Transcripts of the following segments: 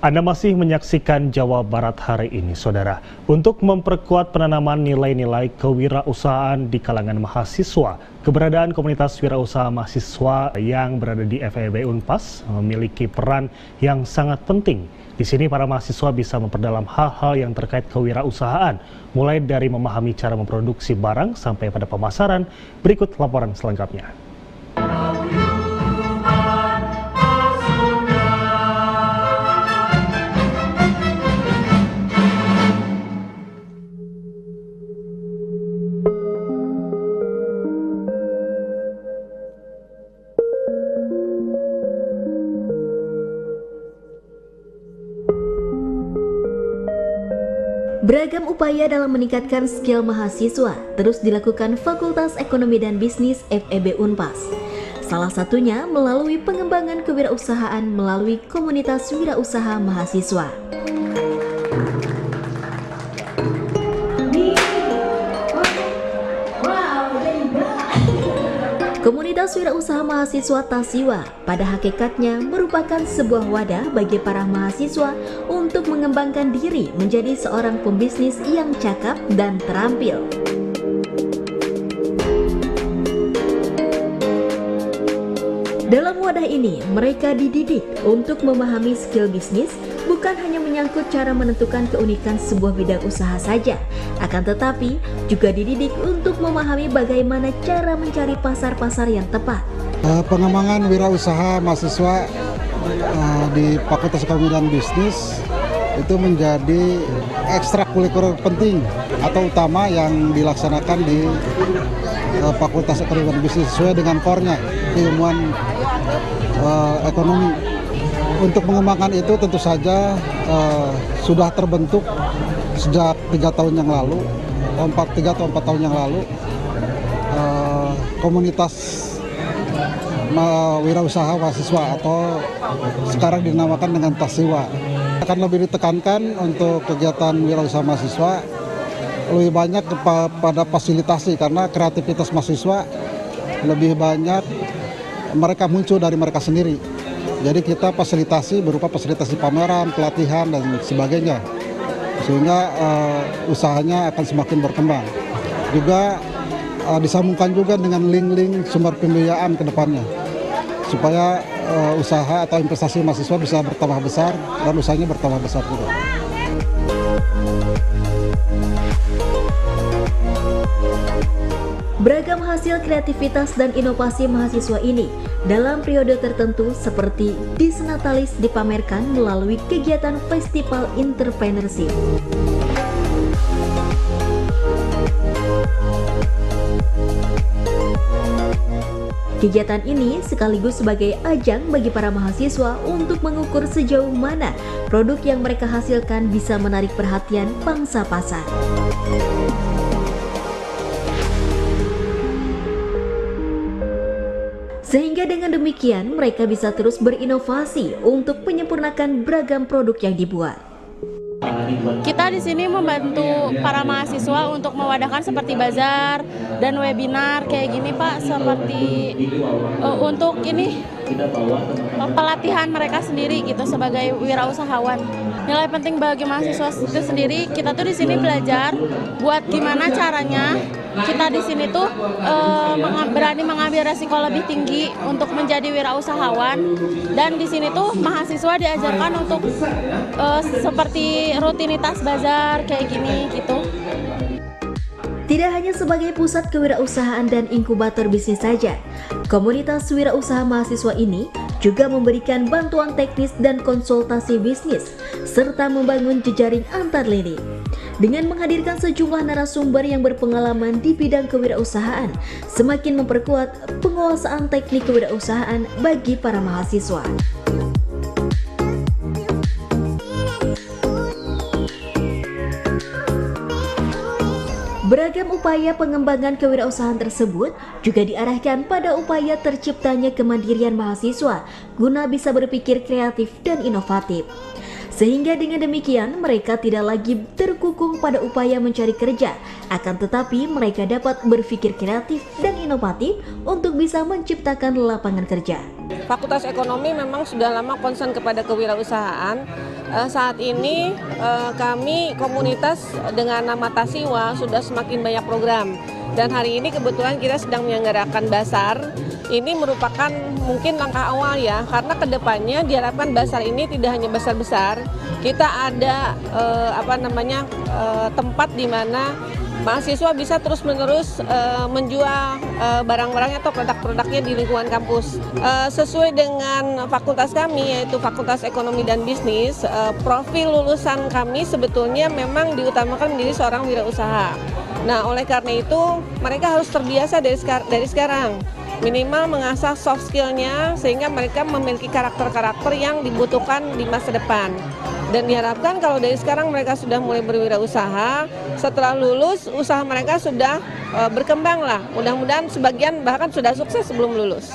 Anda masih menyaksikan Jawa Barat hari ini, Saudara. Untuk memperkuat penanaman nilai-nilai kewirausahaan di kalangan mahasiswa, keberadaan komunitas wirausaha mahasiswa yang berada di FEB Unpas memiliki peran yang sangat penting. Di sini para mahasiswa bisa memperdalam hal-hal yang terkait kewirausahaan, mulai dari memahami cara memproduksi barang sampai pada pemasaran. Berikut laporan selengkapnya. Beragam upaya dalam meningkatkan skill mahasiswa terus dilakukan Fakultas Ekonomi dan Bisnis FEB Unpas. Salah satunya melalui pengembangan kewirausahaan melalui komunitas wirausaha mahasiswa. Komunitas wirausaha mahasiswa Tasiwa pada hakikatnya merupakan sebuah wadah bagi para mahasiswa untuk mengembangkan diri menjadi seorang pembisnis yang cakap dan terampil. Dalam wadah ini, mereka dididik untuk memahami skill bisnis, bukan hanya menyangkut cara menentukan keunikan sebuah bidang usaha saja, akan tetapi juga dididik untuk memahami bagaimana cara mencari pasar-pasar yang tepat. Pengembangan wirausaha mahasiswa di Fakultas Ekonomi dan Bisnis itu menjadi ekstrakurikuler penting atau utama yang dilaksanakan di Fakultas Ekonomi dan Bisnis sesuai dengan core-nya, keilmuan ekonomi. Untuk mengembangkan itu tentu saja sudah terbentuk sejak 3 tahun yang lalu, 3 atau 4 tahun yang lalu, komunitas wirausaha mahasiswa atau sekarang dinamakan dengan Tasiwa. Akan lebih ditekankan untuk kegiatan wirausaha mahasiswa lebih banyak kepada fasilitasi, karena kreativitas mahasiswa lebih banyak mereka muncul dari mereka sendiri. Jadi kita fasilitasi berupa fasilitasi pameran, pelatihan dan sebagainya, sehingga usahanya akan semakin berkembang. Juga disambungkan juga dengan link-link sumber pembiayaan ke depannya, supaya usaha atau investasi mahasiswa bisa bertambah besar dan usahanya bertambah besar juga. Beragam hasil kreativitas dan inovasi mahasiswa ini dalam periode tertentu seperti Disnatalis dipamerkan melalui kegiatan Festival Entrepreneurship. Kegiatan ini sekaligus sebagai ajang bagi para mahasiswa untuk mengukur sejauh mana produk yang mereka hasilkan bisa menarik perhatian pangsa pasar. Sehingga dengan demikian mereka bisa terus berinovasi untuk menyempurnakan beragam produk yang dibuat. Kita di sini membantu para mahasiswa untuk mewadahkan seperti bazar dan webinar kayak gini, Pak, seperti untuk ini pelatihan mereka sendiri gitu sebagai wirausahawan. Nilai penting bagi mahasiswa itu sendiri, kita tuh di sini belajar buat gimana caranya kita di sini tuh berani mengambil resiko lebih tinggi untuk menjadi wirausahawan, dan di sini tuh mahasiswa diajarkan untuk seperti rutinitas bazar kayak gini gitu. Tidak hanya sebagai pusat kewirausahaan dan inkubator bisnis saja, komunitas wirausaha mahasiswa ini juga memberikan bantuan teknis dan konsultasi bisnis, serta membangun jejaring antar lini. Dengan menghadirkan sejumlah narasumber yang berpengalaman di bidang kewirausahaan, semakin memperkuat penguasaan teknik kewirausahaan bagi para mahasiswa. Beragam upaya pengembangan kewirausahaan tersebut juga diarahkan pada upaya terciptanya kemandirian mahasiswa guna bisa berpikir kreatif dan inovatif. Sehingga dengan demikian mereka tidak lagi terkungkung pada upaya mencari kerja, akan tetapi mereka dapat berpikir kreatif dan inovatif untuk bisa menciptakan lapangan kerja. Fakultas Ekonomi memang sudah lama concern kepada kewirausahaan. Saat ini kami komunitas dengan nama Tasiwa sudah semakin banyak program. Dan hari ini kebetulan kita sedang menyelenggarakan basar. Ini merupakan mungkin langkah awal ya, karena kedepannya diharapkan basar ini tidak hanya besar-besar. Kita ada tempat di mana mahasiswa bisa terus-menerus menjual barang-barangnya atau produk-produknya di lingkungan kampus. Sesuai dengan fakultas kami, yaitu Fakultas Ekonomi dan Bisnis, profil lulusan kami sebetulnya memang diutamakan menjadi seorang wirausaha. Nah, oleh karena itu mereka harus terbiasa dari sekarang. Minimal mengasah soft skill-nya sehingga mereka memiliki karakter-karakter yang dibutuhkan di masa depan. Dan diharapkan kalau dari sekarang mereka sudah mulai berwirausaha, setelah lulus usaha mereka sudah berkembang lah. Mudah-mudahan sebagian bahkan sudah sukses sebelum lulus.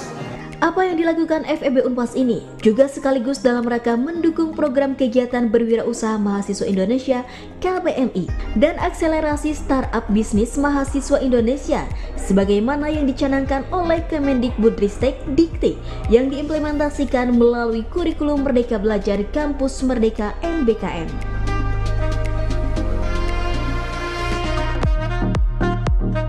Apa yang dilakukan FEB Unpas ini juga sekaligus dalam rangka mendukung program kegiatan berwirausaha mahasiswa Indonesia KBMI dan akselerasi startup bisnis mahasiswa Indonesia sebagaimana yang dicanangkan oleh Kemendikbudristek Dikti yang diimplementasikan melalui kurikulum Merdeka Belajar Kampus Merdeka MBKM.